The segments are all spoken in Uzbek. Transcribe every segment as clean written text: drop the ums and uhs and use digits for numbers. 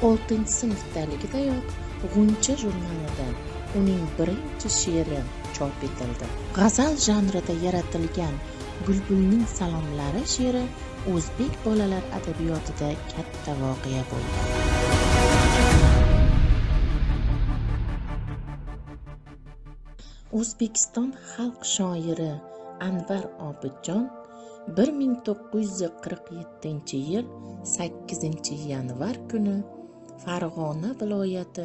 6 sinfdaligidayoq G'uncha jurnalida uning birinchi she'ri chop etildi. G'azal janrida yaratilgan Bulbulning salomlari she'ri o'zbek bolalar adabiyotida katta voqea bo'ldi. O'zbekiston xalq shoiri Anvar Obidjon 1947-yil 8-yanvar kuni Farg'ona viloyati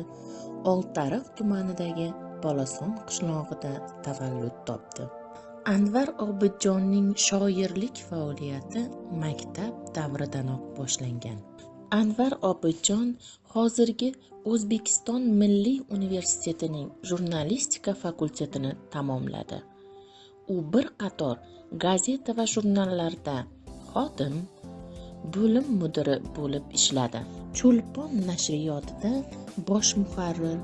Oltiariq tumanidagi Bolason qishlog'ida tavallud topdi. Anvar Obidjonning shoirlik faoliyati maktab davridanoq boshlangan. Anvar Obidjon hozirgi O'zbekiston Milliy universitetining jurnalistika fakultetini tamomladi. U bir qator gazeta va jurnallarda xodim, bo'lim mudiri bo'lib ishladi. Cho'lpon nashriyotida bosh muharrir,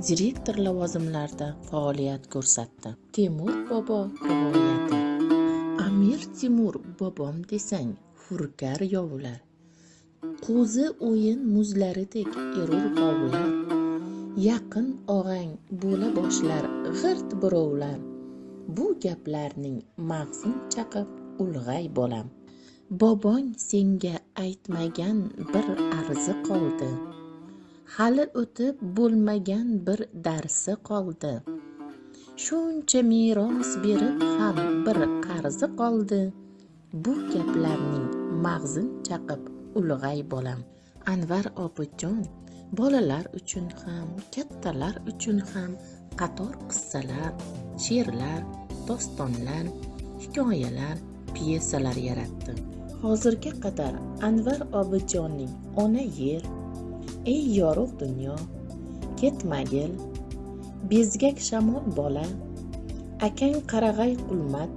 direktor lavozimlarida faoliyat ko'rsatdi. Temur bobo rivoyati. Amir Temur bobom desang, hurkar yovular. Qo'zi o'yin muzlaridek erur hovlar. Yaqin og'ang bo'la boshlar g'irt birovlar. Bu gaplarning mag'zin chaqib ulg'ay bolam. Bobong senga aytmagan bir arzi qoldi. Hali o'tib bo'lmagan bir darsi qoldi. Shuncha meros berib ham bir qarzi qoldi. Bu gaplarning mag'zin chaqib ulg'ay bolam. Anvar Obidjon bolalar uchun ham, kattalar uchun ham qator qissalar, she'rlar, dostonlar, hikoyalar, pyesalar yaratdi. Hozirga qadar Anvar Obidjonning Ona yer, Ey yorug' dunyo, Ketmagil, Bezgak shamol bola, Akang qarag'ay qulmat,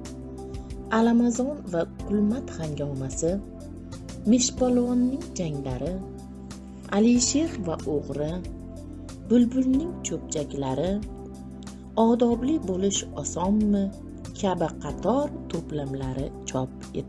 Alamazon va qulmat hangomasi, Meshpolvonning janglari, Alisher va o'g'ri, Bulbulning cho'pchaklari, Odobli bo'lish osonmi kabi qator to'plamlari chop etildi.